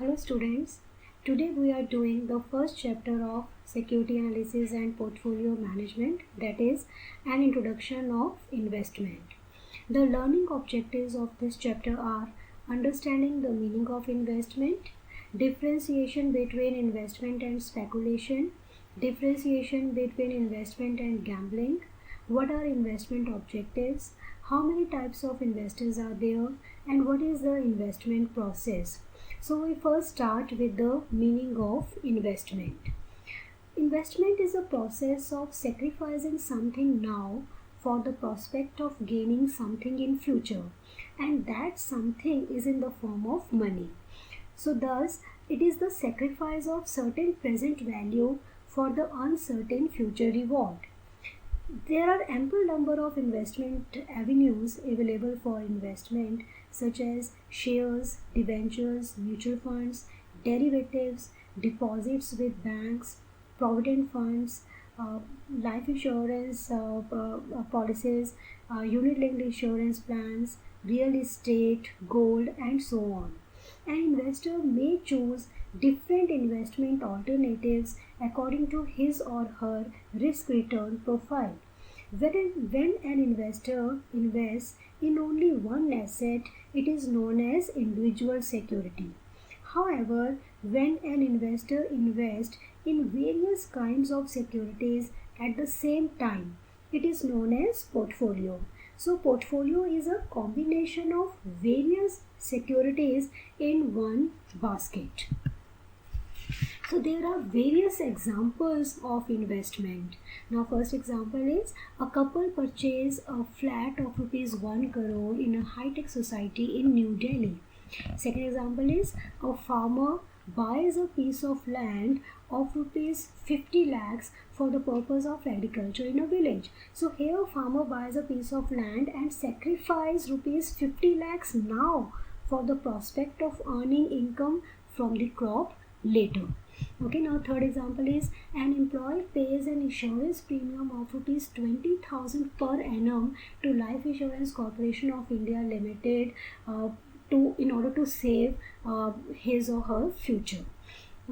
Hello students, today we are doing the first chapter of security analysis and portfolio management, that is an introduction of investment. The learning objectives of this chapter are understanding the meaning of investment, differentiation between investment and speculation, differentiation between investment and gambling, what are investment objectives, how many types of investors are there, and what is the investment process. So we first start with the meaning of investment. Investment is a process of sacrificing something now for the prospect of gaining something in future, and that something is in the form of money. So thus it is the sacrifice of certain present value for the uncertain future reward. There are ample number of investment avenues available for investment, such as shares, debentures, mutual funds, derivatives, deposits with banks, provident funds, life insurance policies, unit-linked insurance plans, real estate, gold, and so on. An investor may choose different investment alternatives according to his or her risk return profile. When an investor invests in only one asset, it is known as individual security. However, when an investor invests in various kinds of securities at the same time, it is known as portfolio. So portfolio is a combination of various securities in one basket. So there are various examples of investment. Now first example is a couple purchase a flat of rupees 1 crore in a high-tech society in New Delhi. Second example is a farmer buys a piece of land of rupees 50 lakhs for the purpose of agriculture in a village. So here farmer buys a piece of land and sacrifice rupees 50 lakhs now for the prospect of earning income from the crop later. Okay, now third example is an employee pays an insurance premium of rupees 20,000 per annum to Life Insurance Corporation of India Limited in order to save his or her future.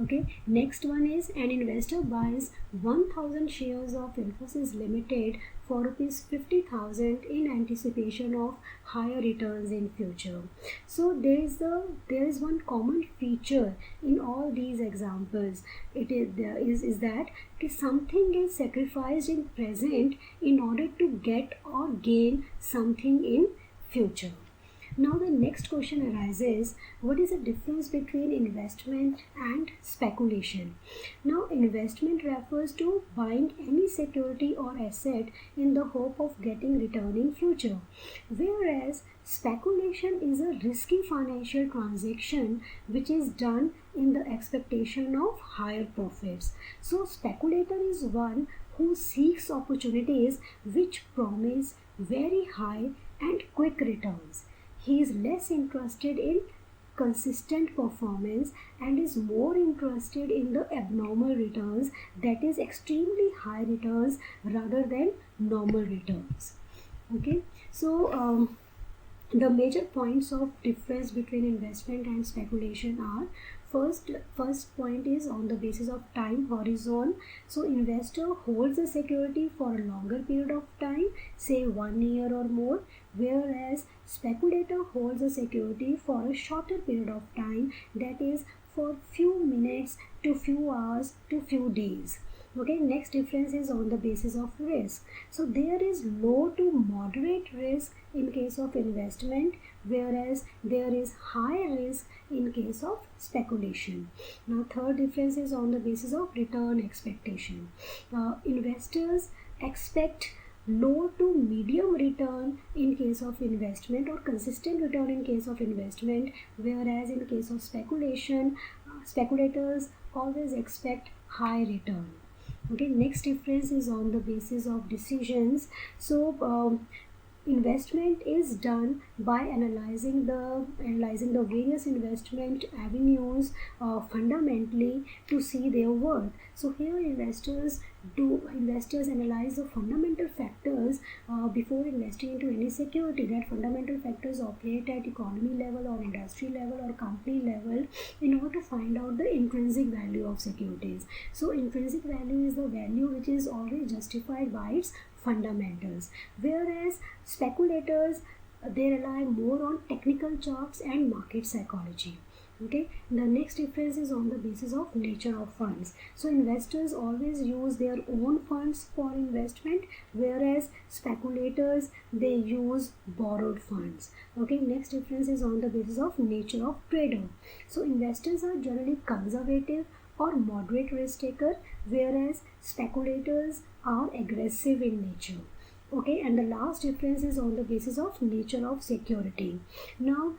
Okay, next one is an investor buys 1,000 shares of Infosys Limited for rupees 50,000 in anticipation of higher returns in future. So there is one common feature in all these examples. It is that something is sacrificed in present in order to get or gain something in future. Now the next question arises, what is the difference between investment and speculation? Now investment refers to buying any security or asset in the hope of getting return in future, whereas speculation is a risky financial transaction which is done in the expectation of higher profits. So speculator is one who seeks opportunities which promise very high and quick returns. He is less interested in consistent performance and is more interested in the abnormal returns, that is extremely high returns rather than normal returns. Okay, so the major points of difference between investment and speculation are, first point is on the basis of time horizon. So investor holds a security for a longer period of time, say 1 year or more, whereas speculator holds a security for a shorter period of time, that is for few minutes to few hours to few days. Okay, next difference is on the basis of risk. So there is low to moderate risk in case of investment, whereas there is high risk in case of speculation. Now third difference is on the basis of return expectation. Investors expect low to medium return in case of investment or consistent return in case of investment, whereas in case of speculation, speculators always expect high return. Okay, next difference is on the basis of decisions. So investment is done by analyzing the various investment avenues fundamentally to see their worth. So here investors analyze the fundamental factors before investing into any security. That fundamental factors operate at economy level or industry level or company level in order to find out the intrinsic value of securities. So intrinsic value is the value which is always justified by its fundamentals, whereas speculators they rely more on technical charts and market psychology. Okay, the next difference is on the basis of nature of funds. So investors always use their own funds for investment, whereas speculators they use borrowed funds. Okay, next difference is on the basis of nature of trader. So investors are generally conservative or moderate risk taker, whereas speculators are aggressive in nature. Okay, and the last difference is on the basis of nature of security. Now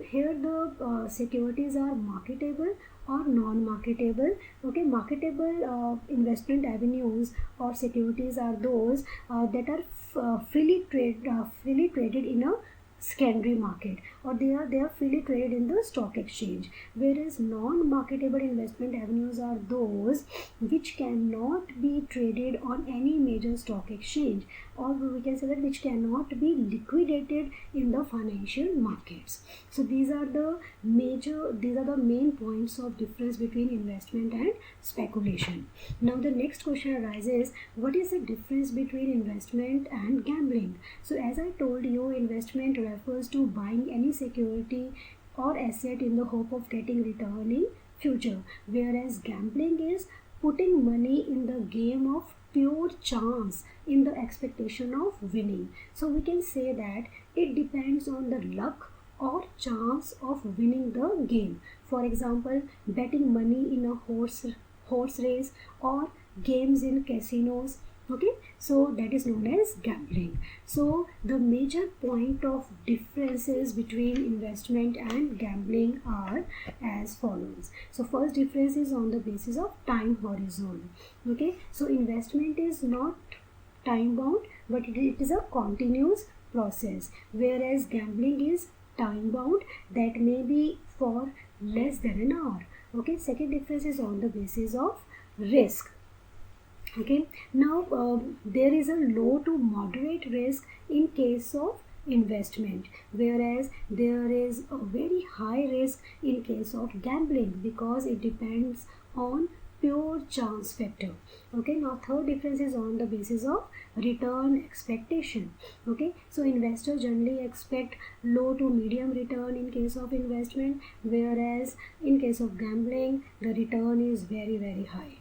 here the securities are marketable or non-marketable. Okay, marketable investment avenues or securities are those that are freely traded in a secondary market, or they are freely traded in the stock exchange, whereas non-marketable investment avenues are those which cannot be traded on any major stock exchange, or we can say that which cannot be liquidated in the financial markets. So these are the main points of difference between investment and speculation. Now the next question arises, what is the difference between investment and gambling? So as I told you, investment refers to buying any security or asset in the hope of getting return in future, whereas gambling is putting money in the game of pure chance in the expectation of winning. So we can say that it depends on the luck or chance of winning the game. For example, betting money in a horse race or games in casinos. Okay, so that is known as gambling. So the major point of differences between investment and gambling are as follows. So first difference is on the basis of time horizon. Okay, so investment is not time bound, but it is a continuous process, whereas gambling is time bound, that may be for less than an hour. Okay, second difference is on the basis of risk. Okay, now there is a low to moderate risk in case of investment, whereas there is a very high risk in case of gambling because it depends on pure chance factor. Okay, now third difference is on the basis of return expectation. Okay, so investors generally expect low to medium return in case of investment, whereas in case of gambling the return is very high.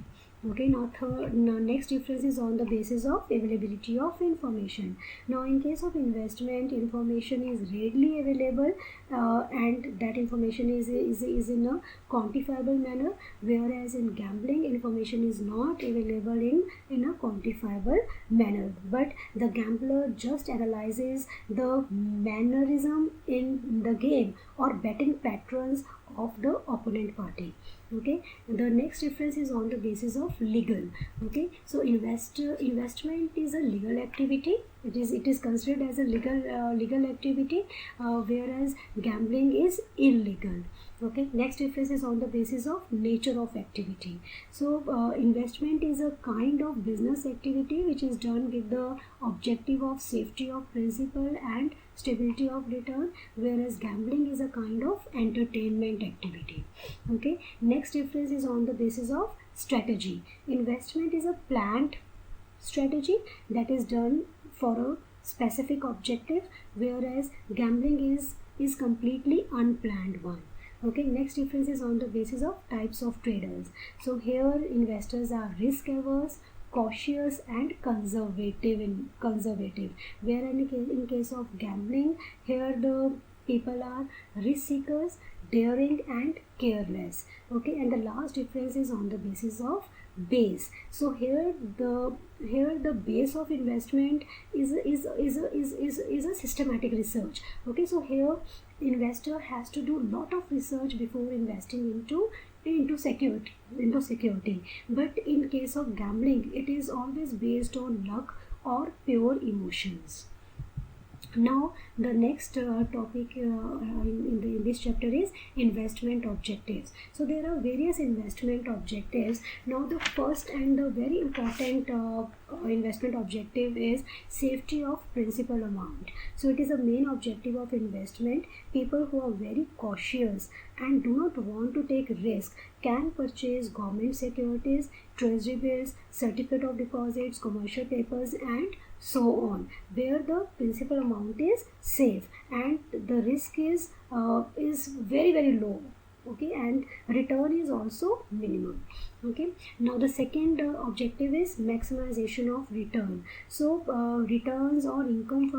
Okay, now next difference is on the basis of availability of information. Now in case of investment, information is readily available and that information is in a quantifiable manner, whereas in gambling information is not available in a quantifiable manner, but the gambler just analyzes the mannerism in the game or betting patterns of the opponent party. Okay, the next difference is on the basis of legal. Okay, so investment is a legal activity. It is considered as a legal activity, whereas gambling is illegal. Okay, next difference is on the basis of nature of activity. So investment is a kind of business activity which is done with the objective of safety of principal and stability of return, whereas gambling is a kind of entertainment activity. Okay, next difference is on the basis of strategy. Investment is a planned strategy that is done for a specific objective, whereas gambling is completely unplanned one. Okay, next difference is on the basis of types of traders. So here investors are risk averse, cautious and conservative, where in case of gambling, here the people are risk seekers, daring and careless. Okay, and the last difference is on the basis of base. So here the base of investment is a systematic research. Okay, so here investor has to do lot of research before investing into security, but in case of gambling it is always based on luck or pure emotions. Now the next topic in this chapter is investment objectives. So there are various investment objectives. Now the first and the very important investment objective is safety of principal amount. So it is a main objective of investment. People who are very cautious and do not want to take risk can purchase government securities, treasury bills, certificate of deposits, commercial papers, and so on, where the principal amount is safe and the risk is very low. Okay, and return is also minimum. Okay, now the second objective is maximization of return. So returns or income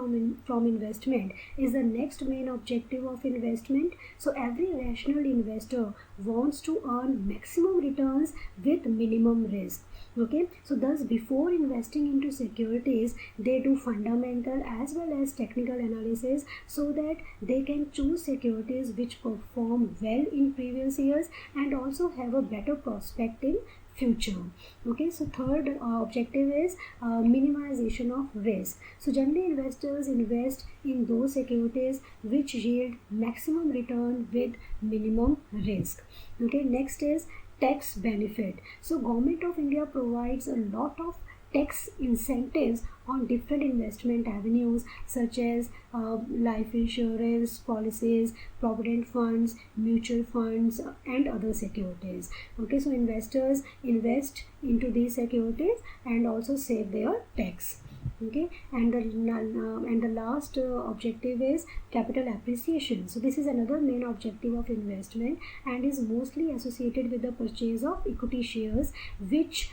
from investment is the next main objective of investment. So every rational investor wants to earn maximum returns with minimum risk. Okay, so thus before investing into securities, they do fundamental as well as technical analysis so that they can choose securities which perform well in previous years and also have a better prospect in future. Okay, so third objective is minimization of risk. So generally investors invest in those securities which yield maximum return with minimum risk. Okay, next is tax benefit. So Government of India provides a lot of tax incentives on different investment avenues such as life insurance policies, provident funds, mutual funds, and other securities. Okay, so investors invest into these securities and also save their tax. Okay, and the last objective is capital appreciation. So this is another main objective of investment and is mostly associated with the purchase of equity shares which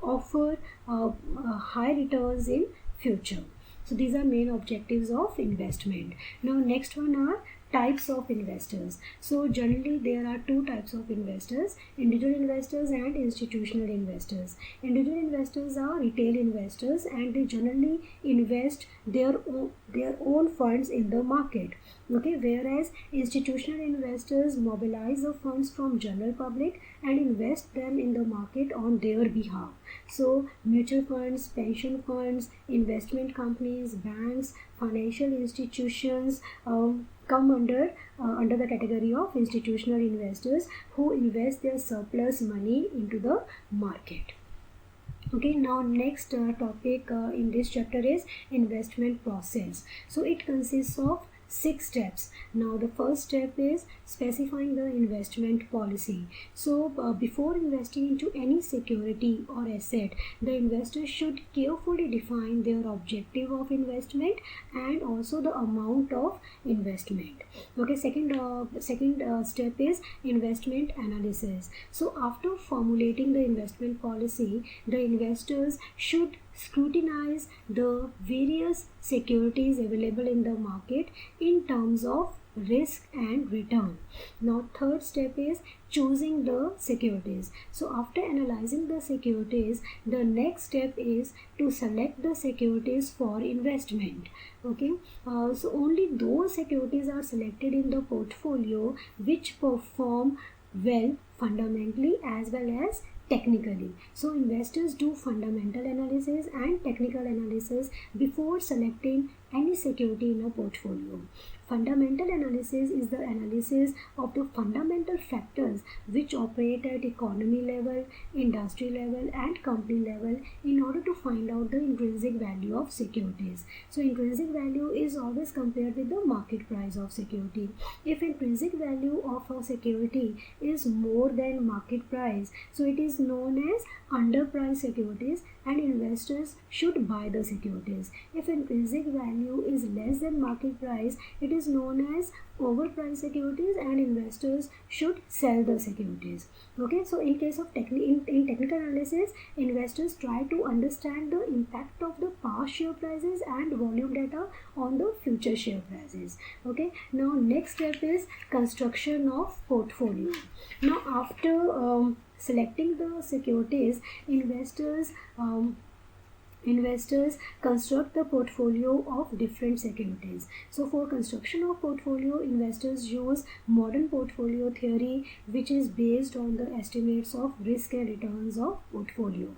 offer high returns in future. So these are main objectives of investment. Now next one are types of investors. So generally there are two types of investors: individual investors and institutional investors. Individual investors are retail investors and they generally invest their own funds in the market. Okay, whereas institutional investors mobilize the funds from general public and invest them in the market on their behalf. So mutual funds, pension funds, investment companies, banks, financial institutions come under the category of institutional investors who invest their surplus money into the market. Okay, now next topic in this chapter is investment process. So it consists of 6 steps. Now the first step is specifying the investment policy. So before investing into any security or asset, the investor should carefully define their objective of investment and also the amount of investment. Okay, second step is investment analysis. So after formulating the investment policy, the investors should scrutinize the various securities available in the market in terms of risk and return. Now third step is choosing the securities. So after analyzing the securities, the next step is to select the securities for investment. Okay, so only those securities are selected in the portfolio which perform well fundamentally as well as technically. So investors do fundamental analysis and technical analysis before selecting any security in a portfolio. Fundamental analysis is the analysis of the fundamental factors which operate at economy level, industry level, and company level in order to find out the intrinsic value of securities. So intrinsic value is always compared with the market price of security. If intrinsic value of a security is more than market price, so it is known as underpriced securities and investors should buy the securities. If intrinsic value is less than market price, it is known as overpriced securities and investors should sell the securities. Okay, so in case of technical analysis, investors try to understand the impact of the past share prices and volume data on the future share prices. Okay, now next step is construction of portfolio. Now after selecting the securities, investors investors construct the portfolio of different securities. So for construction of portfolio, investors use modern portfolio theory, which is based on the estimates of risk and returns of portfolio.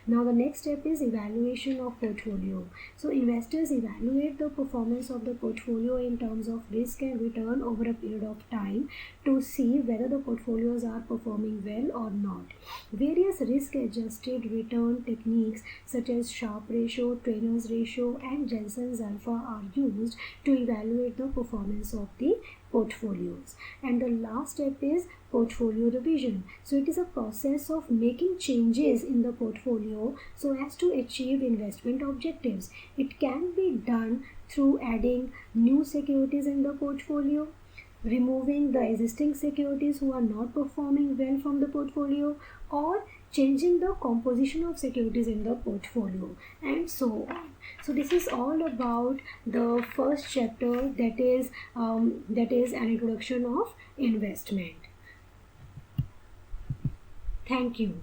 Now the next step is evaluation of portfolio. So investors evaluate the performance of the portfolio in terms of risk and return over a period of time to see whether the portfolios are performing well or not. Various risk adjusted return techniques such as Sharpe ratio, Trainer's ratio and Jensen's alpha are used to evaluate the performance of the portfolios. And the last step is portfolio revision. So it is a process of making changes in the portfolio so as to achieve investment objectives. It can be done through adding new securities in the portfolio, removing the existing securities who are not performing well from the portfolio, or changing the composition of securities in the portfolio, and so on. So this is all about the first chapter, that is an introduction of investment. Thank you.